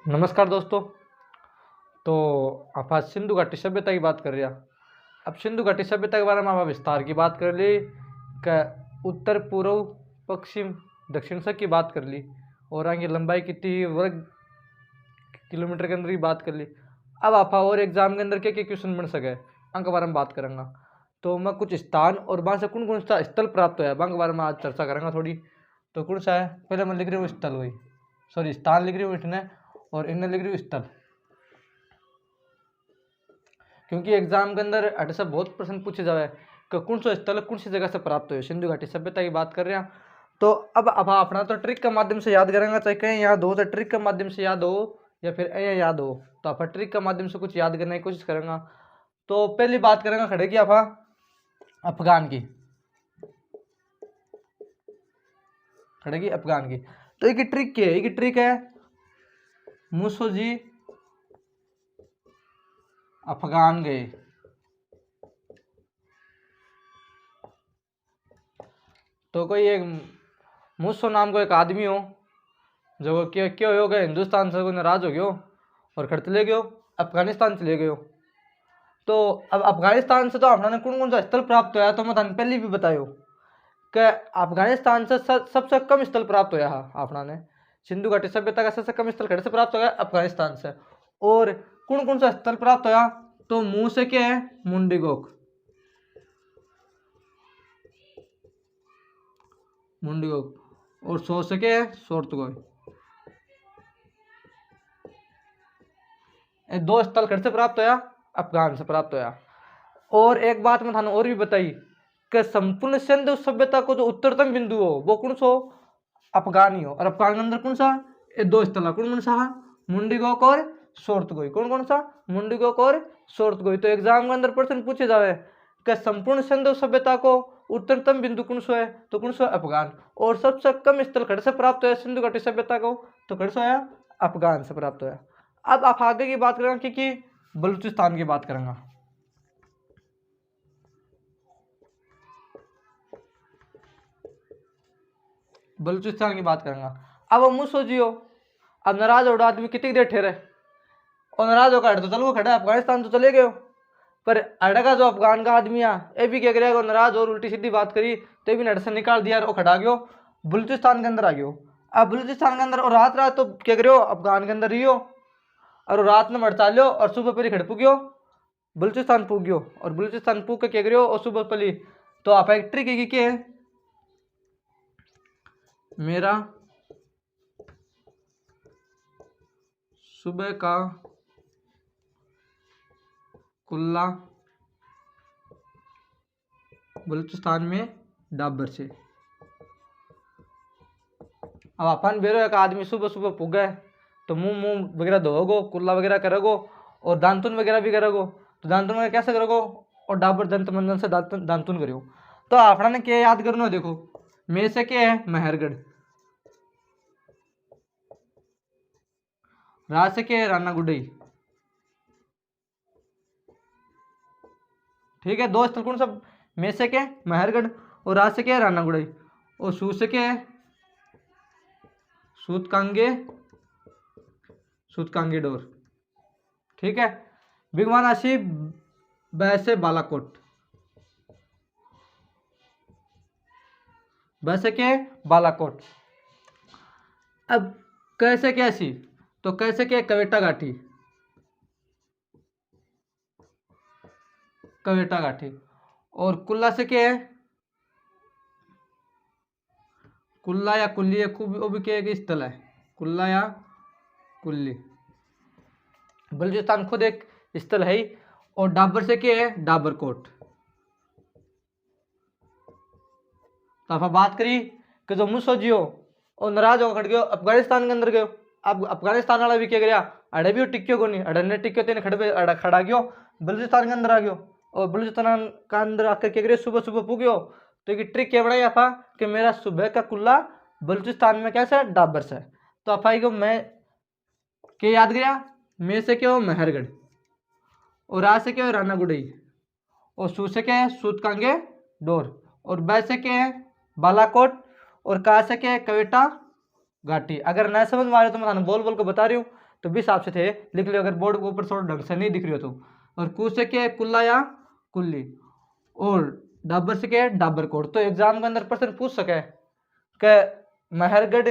नमस्कार दोस्तों। तो आप आज सिंधु घाटी सभ्यता की बात कर रहे हैं। अब सिंधु घाटी सभ्यता के बारे में आप विस्तार की बात कर ली, का उत्तर पूर्व पश्चिम दक्षिण तक की बात कर ली, और आगे लंबाई कितनी वर्ग किलोमीटर के अंदर की बात कर ली। अब आप और एग्जाम के अंदर क्या क्या क्वेश्चन बन सके अंक के बारे में बात करूँगा। तो मैं कुछ स्थान और वहाँ से कौन कौन सा स्थल प्राप्त हुआ है के बारे में आज चर्चा करूँगा थोड़ी। तो कौन सा है, पहले मैं लिख रही हूँ स्थल, वही सॉरी स्थान लिख रही हूँ इतने, और इन्हें लिख रही हूँ स्थल, क्योंकि एग्जाम के अंदर अट से बहुत प्रश्न पूछे जावे कि कौन सा स्थल कौन सी जगह से प्राप्त हुए। सिंधु घाटी सभ्यता की बात कर रहे हैं। तो अब अपना तो ट्रिक के माध्यम से याद करेंगे, चाहे कहीं याद हो तो ट्रिक के माध्यम से याद हो या फिर ऐ याद हो, तो आप ट्रिक के माध्यम से कुछ याद करने की कोशिश करेंगे। तो पहली बात करेंगे खड़े की आप अफगान की, खड़े की अफगान की। तो एक ट्रिक क्या है, एक ट्रिक है मूसो जी अफगान गए। तो कोई एक मूसो नाम को एक आदमी हो जो क्या हो गया, हिंदुस्तान से कोई नाराज हो गयो और खड़ चले गयो अफगानिस्तान चले गयो। तो अब अफगानिस्तान से तो अपना कौन कौन सा स्थल प्राप्त हुआ, तो मैं थाने पहले भी बतायो कि अफगानिस्तान से सबसे कम स्थल प्राप्त हुआ है अपना ने। सिंधु घाटी सभ्यता का सबसे कम स्थल खड़े से प्राप्त हुआ अफगानिस्तान से। और कौन कौन सा स्थल प्राप्त हुआ, तो मुंह से क्या है मुंडीगोक, मुंडीगोक, और सो से क्या है सोर्तगोई। ये दो स्थल खड़े से प्राप्त होया, अफगान से प्राप्त होया। और एक बात मैं थाने और भी बताई कि संपूर्ण सिंधु सभ्यता को जो उत्तरतम बिंदु हो वो कौन सो अफगानी हो, और अफगान के अंदर कौन सा ये दो स्थल कौन कौन सा, मुंडीगोक और सोर्तगोई। कौन कौन सा, मुंडीगोक और सोर्तगोई। तो एग्जाम के अंदर प्रश्न पूछे जावे कि संपूर्ण सिंधु सभ्यता को उत्तरतम बिंदु कौन सो है, तो कौन सो अफगान। और सबसे कम स्थल खड़े से प्राप्त हुआ सिंधु घाटी सभ्यता को, तो खड़े से आया अफगान से प्राप्त हुआ। अब आप आगे की बात करेंगे कि बलूचिस्तान की बात करेंगे। बलूचिस्तान की बात करेंगे। अब मुँह सोचियो, अब नाराज हो आदमी कितनी देर ठहरे, और नाराज होकर तो चलो खड़ा अफगानिस्तान तो चले गए, पर अड़ा का जो अफगान का आदमी है ये भी क्या करेगा, नाराज और उल्टी सीधी बात करी तो भी नट से निकाल दिया और खड़ा गयो बलूचिस्तान के अंदर आ गयो। अब बलूचिस्तान के अंदर और रात रात तो क्या करो अफगान के अंदर रहियो, और रात में मर चालो और सुबह पर खड़ पुग्यो बलूचिस्तान पुग्यो, और बलूचिस्तान पुग के क्या करो और सुबह पली। तो आप एक ट्रिक है कि मेरा सुबह का कुल्ला बलूचिस्तान में डाबर से। अब अपन बेरो एक आदमी सुबह सुबह पुगे तो मुंह वगैरह धोगो, कुल्ला वगैरह करोगो, और दांतुन वगैरह भी करोगो। तो दांतुन वगैरह कैसे करोगो, और डाबर दंत मंजन से दांतुन करो। तो आपना ने क्या याद करना, देखो में से क्या है मेहरगढ़, रा से क्या है राना गुडई। ठीक है, दो स्थल कौन सा, में से क्या है मेहरगढ़, और रा से क्या है राना गुडई, और सू से क्या है सूतकांगे, सूतकांगे डोर। ठीक है, बिगवानासी वैसे बालाकोट, वैसे क्या है बालाकोट। अब कैसे कैसी, तो कैसे क्या कवेटा घाटी, कवेटा घाटी। और कुल्ला से क्या है कुल्ला या कुल्ली, वो भी क्या है स्थल है कुल्ला या कुल्ली। बलूचिस्तान खुद एक स्थल है ही। और डाबर से क्या है डाबरकोट। तो आप बात करी कि जो मुसो जियो और नाराज होकर खड़ गयो अफगानिस्तान के अंदर गयो। अब अफगानिस्तान वाला भी क्या गया, अड़े भी टिक्यो को नहीं, अड़े ने टिक्यो तेने खड़े पे अड़ा खड़ा गयो बलूचिस्तान के अंदर आ गयो, और बलूचिस्तान का अंदर आकर क्या करे सुबह सुबह पुग्यो। तो एक ट्रिक क्या बनाई आपा कि मेरा सुबह का कुल्ला बलूचिस्तान में कैसे डाबर से। तो आपा को मैं क्या याद गया, में से क्या हो मेहरगढ़, और आ से क्या हो राना गुडई, और सू से क्या है सूतकांगे डोर, और बै से क्या है बालाकोट, और का से क्या है कवेटा घाटी। अगर नहीं समझ में आ रहे तो मैं बोल बोल को बता रही हूँ। तो भी हिसाब से थे लिख लियो अगर बोर्ड के ऊपर थोड़ा ढंग से नहीं दिख रही हो तो। और कु से क्या है कुल्ला या कुल्ली, और डाबर से क्या है डाबर कोट। तो एग्जाम के अंदर प्रश्न पूछ सके कि महरगढ़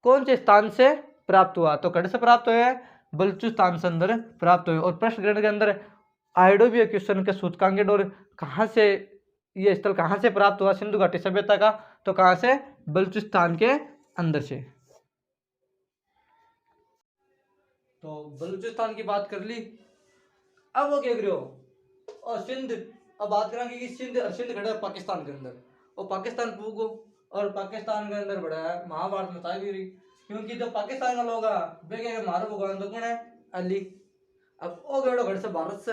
कौन से स्थान से प्राप्त हुआ, तो कड़ से प्राप्त हुआ है बलूचिस्तान से अंदर प्राप्त हुए। और प्रश्न ग्रहण के अंदर आइडो भी है क्वेश्चन के सूचकांक और कहाँ से ये स्थल कहाँ से प्राप्त हुआ सिंधु घाटी सभ्यता का, तो कहाँ से बलूचिस्तान के अंदर से। तो बलूचिस्तान की बात कर ली। अब वो क्या कर रहे हो और सिंध, अब बात करेंगे कि सिंध और सिंध खड़ा है पाकिस्तान के अंदर, और पाकिस्तान पूगो और पाकिस्तान के अंदर बड़ा है महाभारत मचाई भी रही, क्योंकि जो पाकिस्तान का लोग है मारो भगवान तो कौन है अली। अब ओ गड़ो घर से भारत से,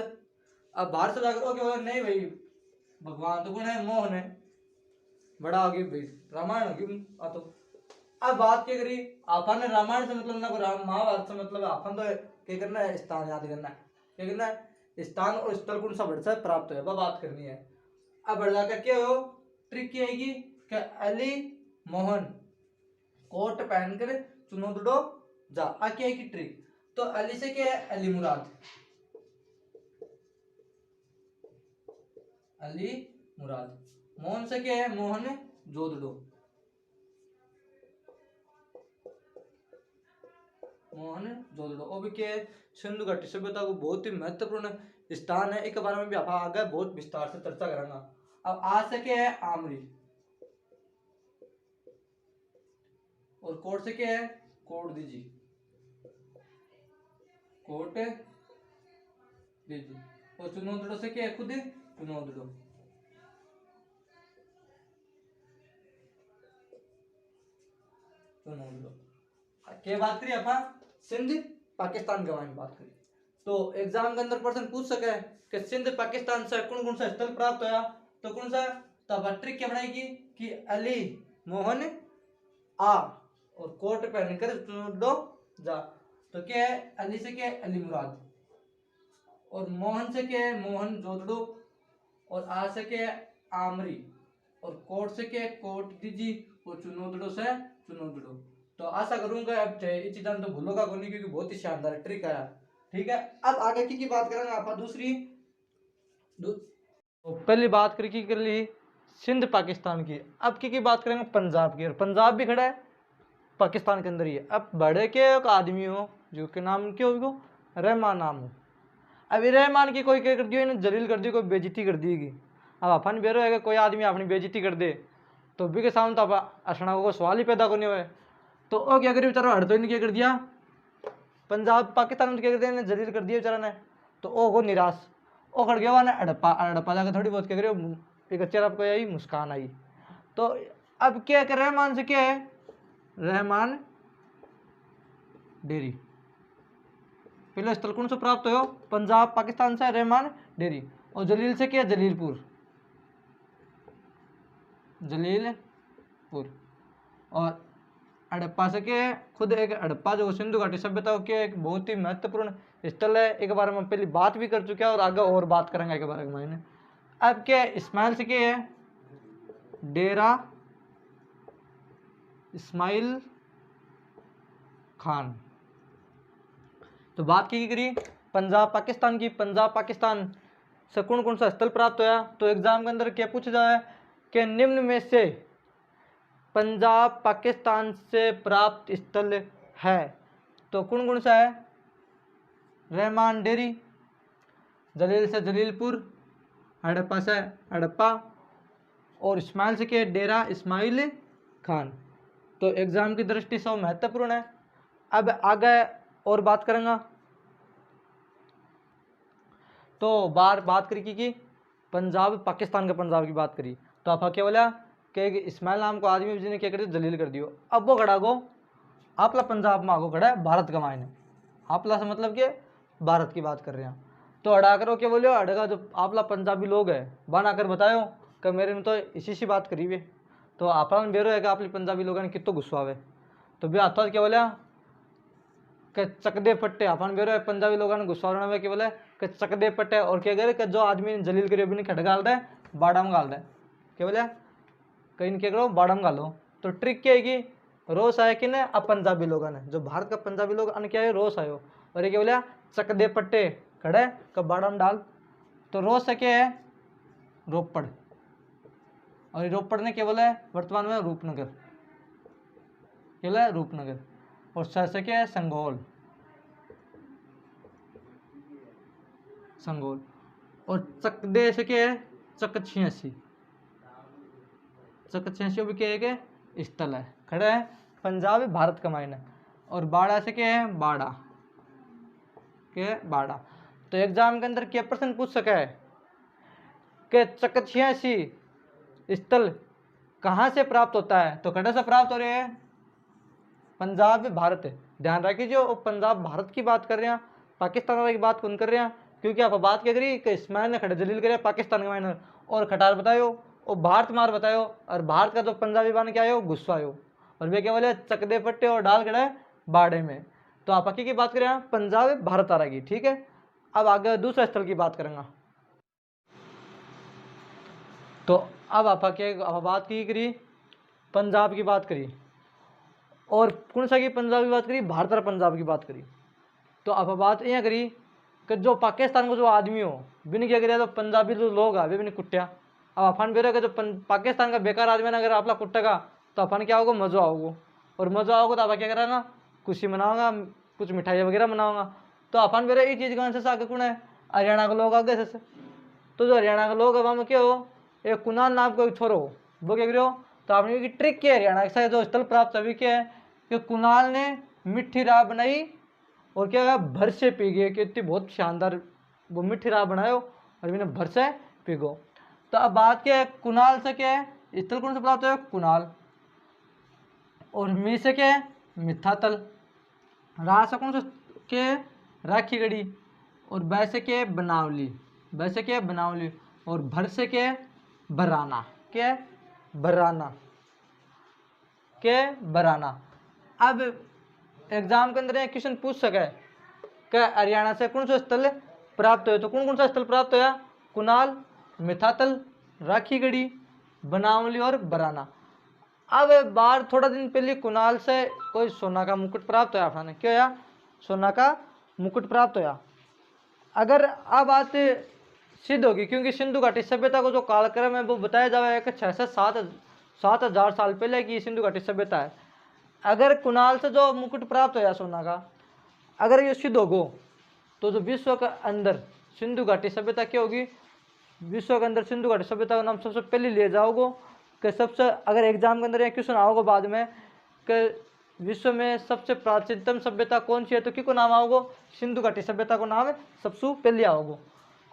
अब भारत से जाकर ओ क्या नहीं भाई भगवान तो कौन है मोहन है, बड़ा होगी भाई रामायण होगी। तो अब बात क्या करी आपन ने रामायण से मतलब ना को महाभारत से मतलब आपन तो क्या करना है स्थान याद करना है, क्या करना है स्थान और स्थल कौन सा बढ़ प्राप्त है वह बात करनी है। अब बढ़ जाकर क्या हो ट्रिक क्या आएगी कि अली मोहन कोट पहनकर चुनौदड़ो जा आ क्या है की ट्रिक। तो अली से क्या है अली मुराद, अली मुराद। मोहन से क्या है मोहन जोदड़ो, मोहन जोदड़ो। और भी क्या है सिंधु घाटी सभ्यता को बहुत ही महत्वपूर्ण स्थान है, एक बारे में भी आप आगे बहुत विस्तार से चर्चा करेंगे। अब आज से क्या है आमरी, और कोट से क्या है कोट दीजिए, कोट दीजिए। और चुनौदड़ो से क्या है खुद चुनौदड़ो, चुनौदड़ो। क्या बात करिए आप सिंध पाकिस्तान के बारे में बात करिए। तो एग्जाम के अंदर प्रश्न पूछ सके कि सिंध पाकिस्तान से कौन कौन सा स्थल प्राप्त होया, तो कौन सा, तब ट्रिक क्या बनाएगी कि अली मोहन आ और कोट पहनकर चुनौदड़ो जा। तो क्या है अली से क्या है अली मुराद, और मोहन से क्या है मोहन जोदड़ो, और आ से क्या है आमरी, और कोट से क्या है कोट दीजी, और चुनौदड़ो से चुनौदड़ो। तो आशा करूंगा अब ये चीज़ें तो भूलोगा को नहीं, क्योंकि बहुत ही शानदार ट्रिक आया। ठीक है अब आगे की बात करेंगे आप दूसरी तो पहली बात करी कर ली सिंध पाकिस्तान की। अब की बात करेंगे पंजाब की, और पंजाब भी खड़ा है पाकिस्तान के अंदर ही है। अब बड़े के एक आदमी हो जो के नाम क्यों हो रहमान नाम हो, अब रहमान की कोई क्या कर दियो जलील कर दी, कोई बेइज्जती कर दी। अब अपन बेरो है कोई आदमी अपनी बेइज्जती कर दे तो भी के सामने तो आप अशना को सवाल ही पैदा करने हुए। तो वो क्या करी बेचारा हड़ तो इन्हें क्या कर दिया पंजाब पाकिस्तान में क्या कर दिया जलील कर दिया बेचारा ने। तो ओ को निराश ओ खड़ गया ने हड़प्पा हड़प्पा जाकर थोड़ी बहुत क्या करियो एक चेहरा आपको आई मुस्कान आई। तो अब क्या कर रहमान से क्या है रहमान डेरी, पहले स्थल कौन से प्राप्त हो पंजाब पाकिस्तान से रहमान डेरी। और जलील से क्या जलीलपुर, जलीलपुर। और हड़प्पा से क्या है खुद एक हड़प्पा जो सिंधु घाटी सभ्यता के एक बहुत ही महत्वपूर्ण स्थल है, एक बार में पहले बात भी कर चुके हैं और आगे और बात करेंगे एक बारे में। अब क्या है इस्माइल से क्या है डेरा इस्माइल खान। तो बात की करी पंजाब पाकिस्तान की, पंजाब पाकिस्तान से कौन कौन सा स्थल प्राप्त होया। तो एग्जाम के अंदर क्या पूछा जाए कि निम्न में से पंजाब पाकिस्तान से प्राप्त स्थल है, तो कौन कौन सा है रहमान डेरी, जलील से जलीलपुर, हड़प्पा से हड़प्पा, और इस्माइल से क्या डेरा इस्माइल खान। तो एग्जाम की दृष्टि से महत्वपूर्ण है। अब आगे और बात करेंगे। तो बात करी कि पंजाब पाकिस्तान के पंजाब की बात करी तो आप क्या बोला कि इस्माइल नाम को आदमी जिन्हें क्या कर दिया जलील कर दियो। अब वो खड़ा गो आपला पंजाब में आगो खड़ा है भारत का मायने, आपला से मतलब कि भारत की बात कर रहे हैं। तो अड़ा करो क्या बोलियो अड़गा जो आपला पंजाबी लोग है बना कर बतायो कि मेरे में तो इसी सी बात करी वे। तो आप बेरो है कि आप पंजाबी लोगों ने कितो गुस्सा आवे। तो भी आता क्या बोलिया कि चकदे पट्टे अपन बेरो है पंजाबी लोगों ने गुस्सा होना क्या बोले कि चकदे पट्टे। और क्या करे कि जो आदमी जलील करियो भी नहीं खट गाल दे बाड़ा में गाल दे, क्या बोलिया कहीं क्या करो बाड़ा में गालो। तो ट्रिक क्या है कि रोस आया कि ने अब पंजाबी लोगों ने, जो भारत का पंजाबी लोग अन क्या है रोस आयो। और ये क्या बोलिया चक दे पट्टे खड़े कबाड़ा में डाल। तो रोस से क्या है रोपड़, और रोपड़ ने क्या बोला है वर्तमान में रूपनगर, क्या बोला है रूपनगर। और सर से क्या है संगोल, संगोल। और चकदे से क्या है चकछियासी, चकछियासी भी क्या है कि स्थल है खड़े है पंजाब भारत का मायने। और बाड़ा से क्या है बाड़ा, क्या है बाड़ा। तो एग्जाम के अंदर क्या प्रश्न पूछ सका है कि चकछियासी स्थल कहाँ से प्राप्त होता है, तो कड़े से प्राप्त हो रहे हैं पंजाब भारत है। ध्यान रखिए जो पंजाब भारत की बात कर रहे हैं, पाकिस्तान वाले की बात कौन कर रहे हैं, क्योंकि आप बात क्या करी कि इस्माइल ने खड़े जलील करे पाकिस्तान के मायने और खटार बतायो और भारत मार बतायो। और भारत का जो पंजाबी बन के आयो गुस्सा आयो और वे क्या बोले चकदे पट्टे और डाल खड़े बाड़े में। तो आप की बात करें पंजाब भारत आ रहेगी, ठीक है। अब आगे दूसरे स्थल की बात करेंगे। तो अब आप बात की करी पंजाब की बात करी, और कौन सा की पंजाब की बात करी भारत और पंजाब की बात करी। तो आप बात यह करी कि जो पाकिस्तान को जो आदमी हो बिन क्या करिया तो पंजाबी जो लोग आ वे भी नहीं कुटिया। अब अपन बेरे जो पाकिस्तान का बेकार आदमी ना अगर आपला कुटेगा तो अपन क्या होगा मज़ा आओगे, और मज़ा आओगे तो आप क्या करेंगे खुशी मनाओगा, कुछ मिठाई वगैरह बनाओगा। तो अपन बेरे ये चीज़ कौन से आगे कौन है हरियाणा के लोग आगे से। तो जो हरियाणा के लोग है वहाँ में क्या हो एक कुनाल नाम को एक छोरो वो क्या करो। तो आपने की ट्रिक क्या है हरियाणा के जो स्थल प्राप्त अभी क्या है कि कुनाल ने मिट्टी राह बनाई और क्या है भर से पी गए कि इतनी बहुत शानदार वो मिट्टी राह बनायो और मैंने भर से पी गो। तो अब बात क्या है कुनाल से क्या है स्थल कौन से प्राप्त है कुनाल, और मी से क्या है मिथातल, रा से कौन से क्या है राखी गढ़ी, और बै से क्या है बनावली, बै से क्या है बनावली, और भर से क्या है बराना, क्या है बराना, क्या है बराना। अब एग्जाम के अंदर एक क्वेश्चन पूछ सके क्या हरियाणा से कौन सा स्थल प्राप्त हुए, तो कौन कौन सा स्थल प्राप्त हुआ कुनाल, मिथातल, राखीगढ़ी, बनावली और बराना। अब बार थोड़ा दिन पहले कुनाल से कोई सोना का मुकुट प्राप्त होया आपने, क्या होया सोना का मुकुट प्राप्त होया। अगर अब बात सिद्ध होगी क्योंकि सिंधु घाटी सभ्यता को जो कालक्रम है वो बताया जा रहा है कि 6 से 7 हजार साल पहले की सिंधु घाटी सभ्यता है। अगर कुनाल से जो मुकुट प्राप्त होया सोना का अगर ये सिद्ध होगो तो जो विश्व के अंदर सिंधु घाटी सभ्यता क्या होगी, विश्व के अंदर सिंधु घाटी सभ्यता का नाम सबसे पहले ले जाओगे कि सबसे अगर एग्जाम के अंदर यह क्वेश्चन आओगे बाद में कि विश्व में सबसे प्राचीनतम सभ्यता कौन सी है तो कि को नाम आओगे सिंधु घाटी सभ्यता को नाम है सबसे पहले आओगे।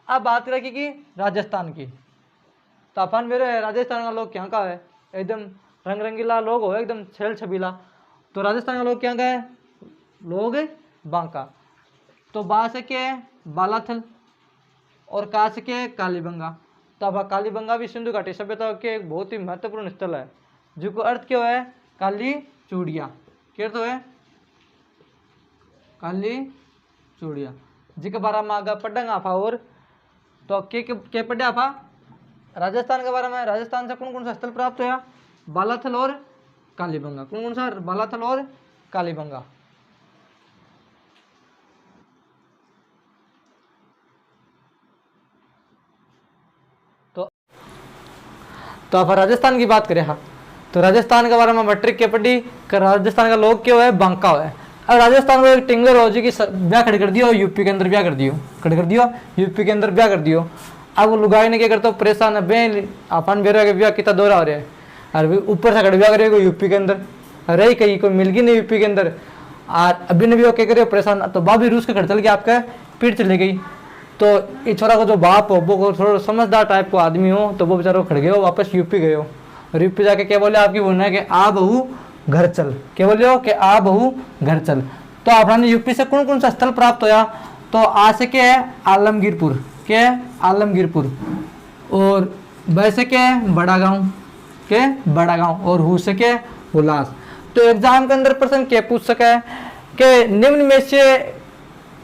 अब बात करें कि राजस्थान की, तो अपन मेरे राजस्थान का लोग क्या का है एकदम रंग रंगीला लोग हो एकदम छेल छबीला। तो राजस्थान का लोग क्या का है लोग बांका। तो बा से क्या है बालाथल और का से क्या है कालीबंगा। तो अब कालीबंगा भी सिंधु घाटी सभ्यता के एक बहुत ही महत्वपूर्ण स्थल है जिसको अर्थ क्या है काली चूड़िया, क्या तो है काली चूड़िया जिसके बारे में आगे पढ़ेंगे आप। और तो क्या पढ़े आप राजस्थान के बारे में, राजस्थान से कौन कौन सा स्थल प्राप्त हुआ बालाथल और कालीबंगा, कौन कौन सा बालाथल और कालीबंगा। तो आप राजस्थान की बात करें हाँ तो राजस्थान के बारे में मैट्रिक के पढ़ी कि राजस्थान का लोग क्या है बांका है। अब राजस्थान को एक टिंगर हो जी की ब्याह खड़ी कर दियो यूपी के अंदर ब्याह कर दियो, खड़ी कर दियो यूपी के अंदर ब्याह कर दियो। अब वो लुगाई ने क्या करता परेशान है बे अपन बेरा के ब्याह कितना दौरा हो रहा है और ऊपर से खड़े ब्याह करेगा यूपी के अंदर रही कहीं कोई मिल गई नहीं यूपी के अंदर। और अभी ने भी वो क्या करे परेशान तो बाप भी रूस के खड़े चल गया आपका पीठ चले गई। तो इस छोरा को जो बाप हो वो थोड़ा समझदार टाइप को आदमी हो तो वो बेचारा खड़ गए हो वापस यूपी गए हो और यूपी जाके क्या बोले आपकी बोलना है कि आ बहू घर चल, क्या बोले हो कि आ बहू घर चल। तो आपने यूपी से कौन कौन सा स्थल प्राप्त होया तो आ से क्या है आलमगीरपुर, क्या है आलमगीरपुर, और ब से क्या है बड़ा गाँव, क्या बड़ा गाँव, और हु से क्या है हुलास। तो एग्जाम के अंदर प्रश्न क्या पूछ सका है कि निम्न में से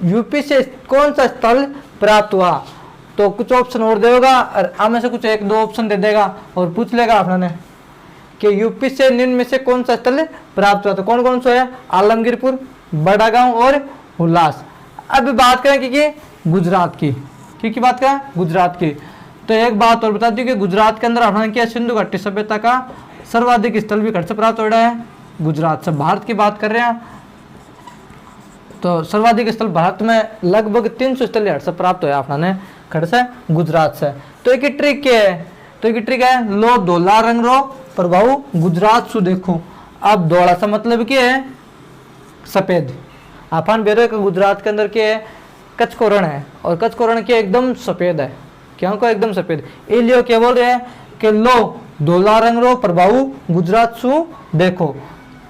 यूपी से कौन सा स्थल प्राप्त हुआ। तो कुछ ऑप्शन और देगा और हमें से कुछ एक दो ऑप्शन दे देगा और पूछ लेगा आपने कि यूपी से निम्न में से कौन सा स्थल प्राप्त हुआ? तो कौन कौन सा है? आलमगीरपुर, बड़ा गांव और हुल्लास। अब बात करें कि गुजरात की बात करें गुजरात की, तो एक बात और बता दी कि गुजरात के अंदर अपना क्या सिंधु घाटी सभ्यता का सर्वाधिक स्थल भी खर्च प्राप्त हो रहा है गुजरात से। भारत की बात कर रहे हैं तो सर्वाधिक स्थल भारत में लगभग 300 स्थल हट से प्राप्त हुआ अपना खड़ से गुजरात से। तो एक ट्रिक क्या है? तो एक ट्रिक है, लो धोला रंग रो प्रभाव गुजरात सु देखो। अब धोला सा मतलब क्या है? सफेद। अपन बेरो के गुजरात के अंदर क्या है? कच्छ को रण है, और कच्छ को रण के एकदम सफेद है। क्यों को एकदम सफेद? इसलिए क्या बोल रहे हैं कि लो धोला रंग रो प्रभाव गुजरात सु देखो।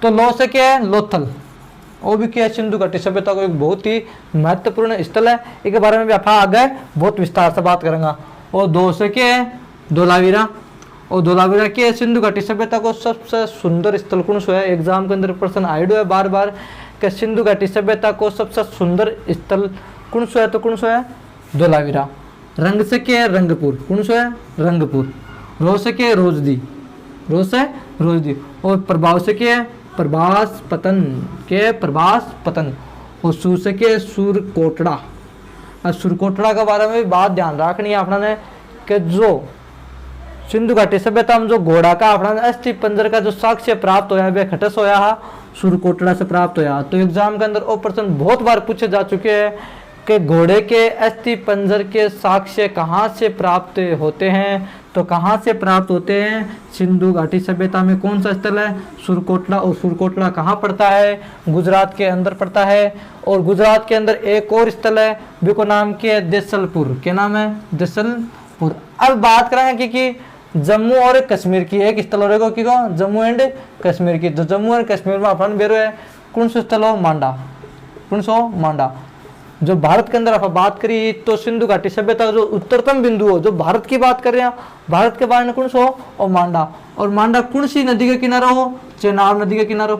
तो लो से क्या है? लोथल, वो भी क्या है? सिंधु घाटी सभ्यता को एक बहुत ही महत्वपूर्ण स्थल है। इसके बारे में भी आप आगे बहुत विस्तार से बात करेंगे। और दो से क्या है? धोलावीरा। और धोलावीरा क्या है? सिंधु घाटी सभ्यता को सबसे सुंदर स्थल कौन सा है? एग्जाम के अंदर प्रश्न आइडो है बार बार कि सिंधु घाटी सभ्यता को सबसे सुंदर स्थल कौन सा है? तो कौन सा है? धोलावीरा। रंग से क्या है? रंगपुर। कौन सा है? रंगपुर। रो से क्या है? रोजदी। रो से रोजदी। और प्रभाव से क्या है? प्रभास पतन के प्रभास पतन। और सूर से क्या है? सूरकोटड़ा। और सूरकोटड़ा के बारे में भी बात ध्यान रखनी है अपना ने कि जो सिंधु घाटी सभ्यता में जो घोड़ा का अपना अस्थि पंजर का जो साक्ष्य प्राप्त होया वह खटस होया है सूरकोटड़ा से प्राप्त होया। तो एग्जाम के अंदर वो प्रश्न बहुत बार पूछे जा चुके हैं कि घोड़े के अस्थि पंजर के साक्ष्य कहाँ से प्राप्त होते हैं? तो कहाँ से प्राप्त होते हैं? सिंधु घाटी सभ्यता में कौन सा स्थल है? सूरकोटड़ा। और सूरकोटड़ा कहाँ पड़ता है? गुजरात के अंदर पड़ता है। और गुजरात के अंदर एक और स्थल है, जिसको नाम क्या है? देसलपुर। क्या नाम है? देसलपुर। अब बात करेंगे कि जम्मू और कश्मीर की एक स्थल हो रहेगा कि जम्मू एंड कश्मीर की। तो जम्मू और कश्मीर में अपन बेरो है कौन सा स्थल हो? मांडा। कौन सा? मांडा। जो भारत के अंदर आप बात करी तो सिंधु घाटी सभ्यता जो उत्तरतम बिंदु हो, जो भारत की बात कर रहे हैं, भारत के बारे में कौन सा हो? और मांडा। और मांडा कौन सी नदी के किनारे हो? चेनाब नदी के किनारे।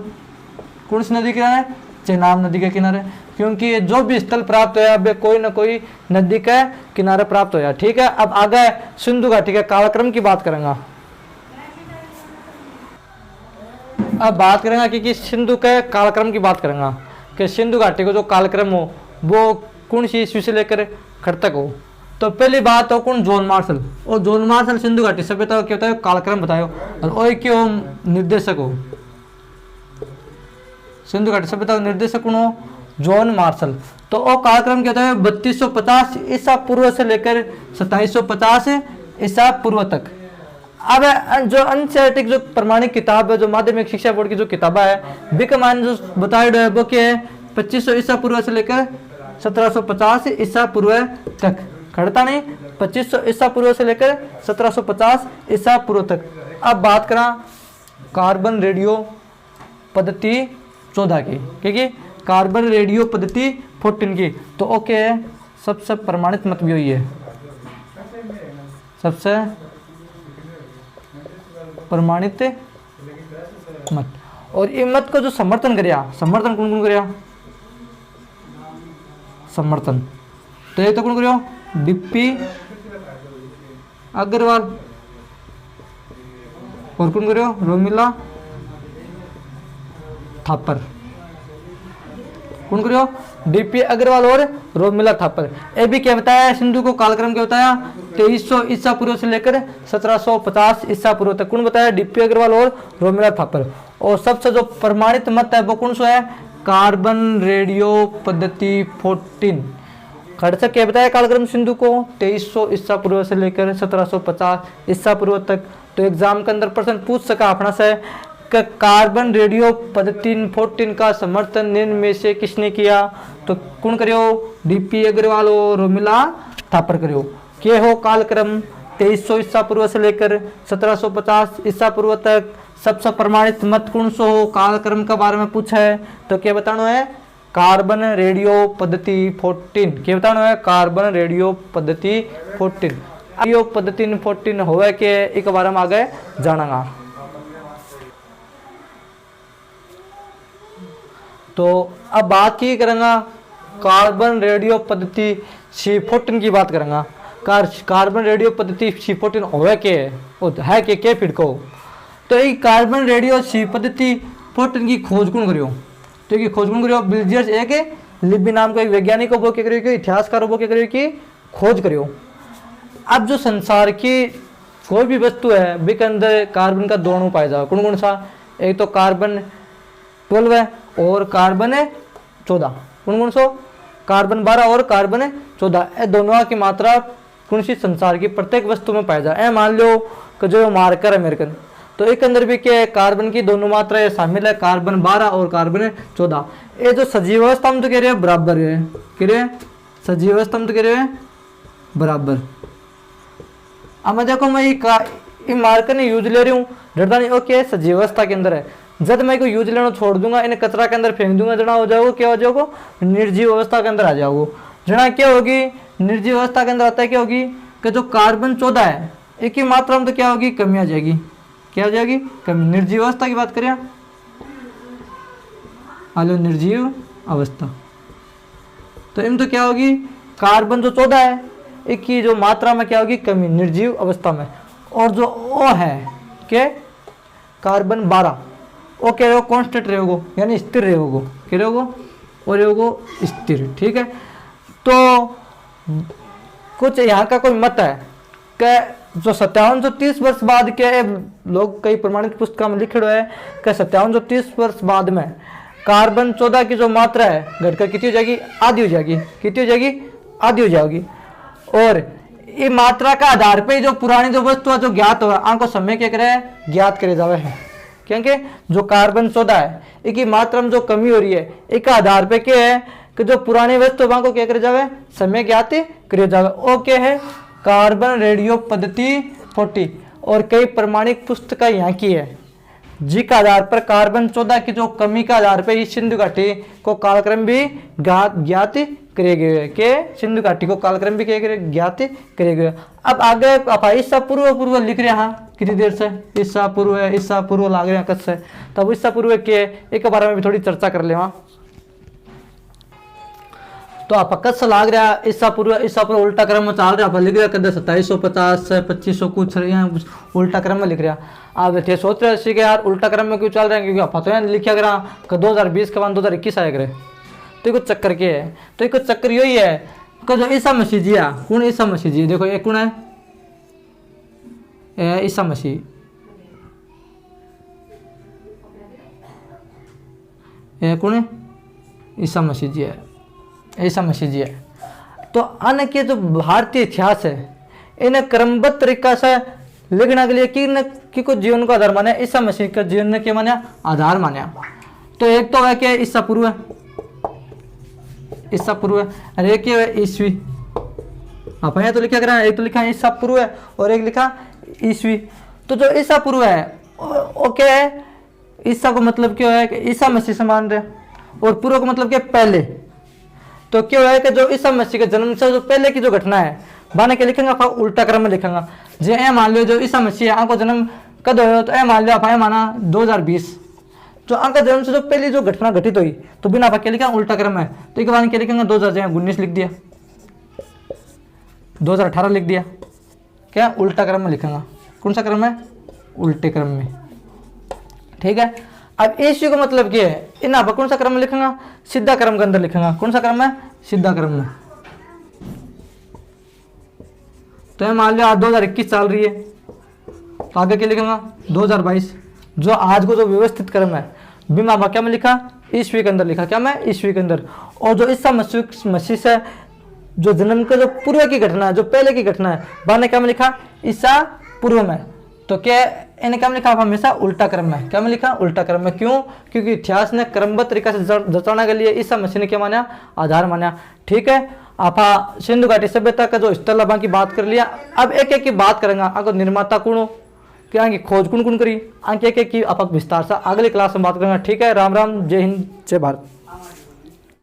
कौन सी नदी के किनारे? चेनाब नदी के किनारे। क्योंकि जो भी स्थल प्राप्त होया वे कोई ना कोई नदी के किनारे प्राप्त होया। ठीक है, अब आगे सिंधु घाटी के कालक्रम की बात करेंगे। अब बात करेंगे कि सिंधु के कालक्रम की बात करेंगे कि सिंधु घाटी को जो कालक्रम हो वो कौन सी ईस्वी से लेकर खड़ तक हो। तो पहली बात हो कौन? John Marshall. और जॉन मार्शल सिंधु घाटी सभ्यता क्या होता है? कालक्रम बताओ। और क्यों निर्देशक हो? सिंधु घाटी सभ्यता का निर्देशक कौन हो? John Marshall. तो वो कालक्रम क्या होता है? 3250 ईसा पूर्व से लेकर 2750 ईसा पूर्व तक। अब जो अनसेटिक जो प्रमाणिक किताब है, जो माध्यमिक शिक्षा बोर्ड की जो किताबा है, विकमान जो बताया है वो क्या है? 2500 ईसा पूर्व से लेकर 1750 ईसा पूर्व तक। खड़ता नहीं? 2500 ईसा पूर्व से लेकर 1750 ईसा पूर्व तक। अब बात करा कार्बन रेडियो पद्धति 14 की, क्योंकि कार्बन रेडियो पद्धति 14 की। तो ओके, सबसे प्रमाणित मत भी हुई है, सबसे प्रमाणित मत। और ये मत को जो समर्थन करिया, समर्थन कौन कौन करिया? समर्थन तो ये तो कौन करियो? डीपी अग्रवाल। और कौन करियो? रोमिला थापर। कौन करियो? डीपी अग्रवाल और रोमिला थापर। ये भी क्या बताया? सिंधु को कालक्रम क्या बताया? 2300 ईसा पूर्व से लेकर 1750 ईसा पूर्व तक। कौन बताया? डीपी अग्रवाल और रोमिला थापर। और सबसे जो प्रमाणित मत है वो कौन सा है? कार्बन रेडियो पद्धति 14। खड़ से क्या बताया? कालक्रम सिंधु को 2300 ईसा पूर्व से लेकर 1750 ईसा पूर्व तक। तो एग्जाम के अंदर प्रश्न पूछ सका अपना से कि कार्बन रेडियो पद्धति 14 का समर्थन निम्न में से किसने किया? तो कौन करियो? डीपी अग्रवाल और रोमिला थापर करियो। के हो कालक्रम 2300 ईसा पूर्व से लेकर 1750 ईसा पूर्व तक। सबसे प्रमाणित मत कौन सो हो? कालक्रम के बारे में पूछा है तो क्या बताना है? कार्बन रेडियो पद्धति 14। क्या बताना है? कार्बन रेडियो पद्धति 14। रेडियो पद्धति 14 होवे के एक बारे में आगे जानेगा। तो अब बात की करेंगे कार्बन रेडियो पद्धति C14 की बात करेंगे। कार्बन रेडियो पद्धति C14 होवे के है के फिर को? तो ये कार्बन रेडियो सी पद्धति 14 की खोज कौन करियो, तो ये खोज कौन करियो बिल्जियर्स एक लिब्बी नाम का एक वैज्ञानिक को क्या करियो, इतिहासकार वो क्या करियो कि खोज करियो। अब जो संसार की कोई भी वस्तु है वे के अंदर कार्बन का दोनों पाया जाए, कौन कौन सा, एक तो कार्बन 12 है और कार्बन 14, कौन कौन सो, कार्बन 12 और कार्बन 14, ये दोनों की मात्रा कौन सी संसार की प्रत्येक वस्तु में पाया जाए। मान लो कि जो मार्कर है अमेरिकन, तो एक अंदर भी क्या है कार्बन की दोनों मात्रा शामिल है, कार्बन 12 और कार्बन 14। ये जो सजीव अवस्था में तो कह रहे हैं बराबर है, कह रहे हैं सजीव अवस्था में तो कह रहे हैं बराबर। अब मैं देखो मैं ये मार्कर ने यूज ले रही हूँ डरता नहीं, ओके सजीव अवस्था के अंदर है, जब मैं को यूज लेना छोड़ दूंगा इन्हें कचरा के अंदर फेंक दूंगा, जना हो जाओगे क्या हो जाओगे, निर्जीव अवस्था के अंदर आ जाओगे। जना क्या होगी निर्जीव अवस्था के अंदर आता है क्या होगी कि जो कार्बन 14 है एक ही मात्रा में तो क्या होगी कमी आ जाएगी, क्या हो जाएगी कमी। निर्जीव अवस्था की बात करें, हेलो निर्जीव अवस्था, तो इन तो क्या होगी कार्बन जो 14 है एक की जो मात्रा में क्या होगी कमी निर्जीव अवस्था में। और जो ओ है के कार्बन 12 वो क्या रहेगा कांस्टेंट रहेगा, यानी स्थिर रहेगा, क्या रहेगा और रहेगा स्थिर। ठीक है, तो कुछ यहाँ का कोई मत है कि जो 5730 वर्ष बाद के लोग कई प्रमाणित पुस्तकों में लिखे हुए है कि 5730 वर्ष बाद में कार्बन 14 की जो मात्रा है घटकर कितनी हो जाएगी, आधी हो जाएगी, कितनी हो जाएगी, आधी हो जाएगी। और ये मात्रा का आधार पे जो पुरानी जो वस्तु है जो ज्ञात हो आंको समय क्या करे ज्ञात करे जावे है, क्योंकि जो कार्बन 14 है एक मात्रा में जो कमी हो रही है एक आधार पे क्या है कि जो पुरानी वस्तु को क्या करे जावे समय ज्ञात करे जावे। ओ क्या है कार्बन रेडियो पद्धति 40 और कई प्रमाणिक पुस्तकें यहाँ की है जिसके आधार पर कार्बन 14 की जो कमी के आधार पर इस सिंधु घाटी को कालक्रम भी ज्ञात करे गए के सिंधु घाटी को कालक्रम भी ज्ञात करे गए। अब आगे आप ईसा पूर्व लिख रहे हैं कितनी देर से, ईसा पूर्व लाग रहे हैं कद से, तब ईसा पूर्व के एक बारे में भी थोड़ी चर्चा कर ले। वहाँ तो आप कद से लाग रहा है ईसा पूर्व उल्टा क्रम में चल रहा है, आप लिख रहे कद 2750 से 2500 कुछ उल्टा क्रम में लिख रहा। आप थे सोच रहे कि यार उल्टा क्रम में क्यों चल रहे हैं, क्योंकि आप तो यहाँ लिखा करा कि 2020 के बाद 2021 आया करे, तो कुछ चक्कर के है, तो एक चक्कर यही है कि जो ईसा मसीह जी है कौन ईसा मसीह जी, देखो एक कौन है ईसा मसीह, कौन है ईसा मसीह जी है, ईसा मसीह जी है। तो अन्य के जो भारतीय इतिहास है इन्हें क्रमबद्ध तरीका से लिखने के लिए कि को जीवन को आधार माने, ईसा मसीह का जीवन ने क्या माना आधार माना। तो एक तो है कि ईसा पूर्व है, ईसा पूर्व है, और एक है ईस्वी। आप यहाँ तो लिखा करा एक तो लिखा ईसा पूर्व है और एक लिखा ईस्वी। तो जो ईसा पूर्व है वो क्या है, ईसा को मतलब क्या है कि ईसा मसीह से मान रहे, और पूर्व का मतलब क्या पहले। तो क्या है कि जो ईसा मसीह के जन्म से जो पहले की जो घटना है बाने के लिखेंगे आप उल्टा क्रम में लिखेंगे। जे ए मान लो जो ईसा मसीह है आपको जन्म कद हो, तो ए मान लो आप माना 2020, जो आपका जन्म से जो पहली जो घटना घटित हुई तो बिना आप क्या लिखा उल्टा क्रम है, तो एक बार क्या लिखेंगे 2019 लिख दिया, 2018 लिख दिया, क्या उल्टा क्रम में लिखेंगे। कौन सा क्रम है, उल्टे क्रम में। ठीक है, अब ईस्वी का मतलब क्या है, इन आप कौन सा क्रम में लिखेंगे, सीधा क्रम के अंदर लिखेंगे। कौन सा क्रम है, सीधा क्रम में। तो मान लो आज 2021 चल रही है, तो आगे क्या लिखेंगे 2022, जो आज को जो व्यवस्थित क्रम है बिना क्या में लिखा ईस्वी के अंदर लिखा, क्या मैं ईस्वी के अंदर। और जो ईसा मसीह से जो जन्म का जो पूर्व की घटना है जो पहले की घटना है बाने क्या में लिखा ईसा पूर्व में। तो क्या इन्हें क्या में लिखा हमेशा उल्टा क्रम में, क्या में लिखा उल्टा क्रम में। क्यों, क्योंकि इतिहास ने क्रमबद्ध तरीका से जचाने के लिए ईसा मसीह ने क्या माना आधार माना। ठीक है, आप सिंधु घाटी सभ्यता का जो स्थल अब की बात कर लिया, अब एक एक की बात करेंगे। आपको निर्माता कौन हो, क्या की खोज कौन कौन करी, एक एक की आप विस्तार से अगली क्लास में बात करेंगे। ठीक है, राम राम, जय हिंद, जय भारत।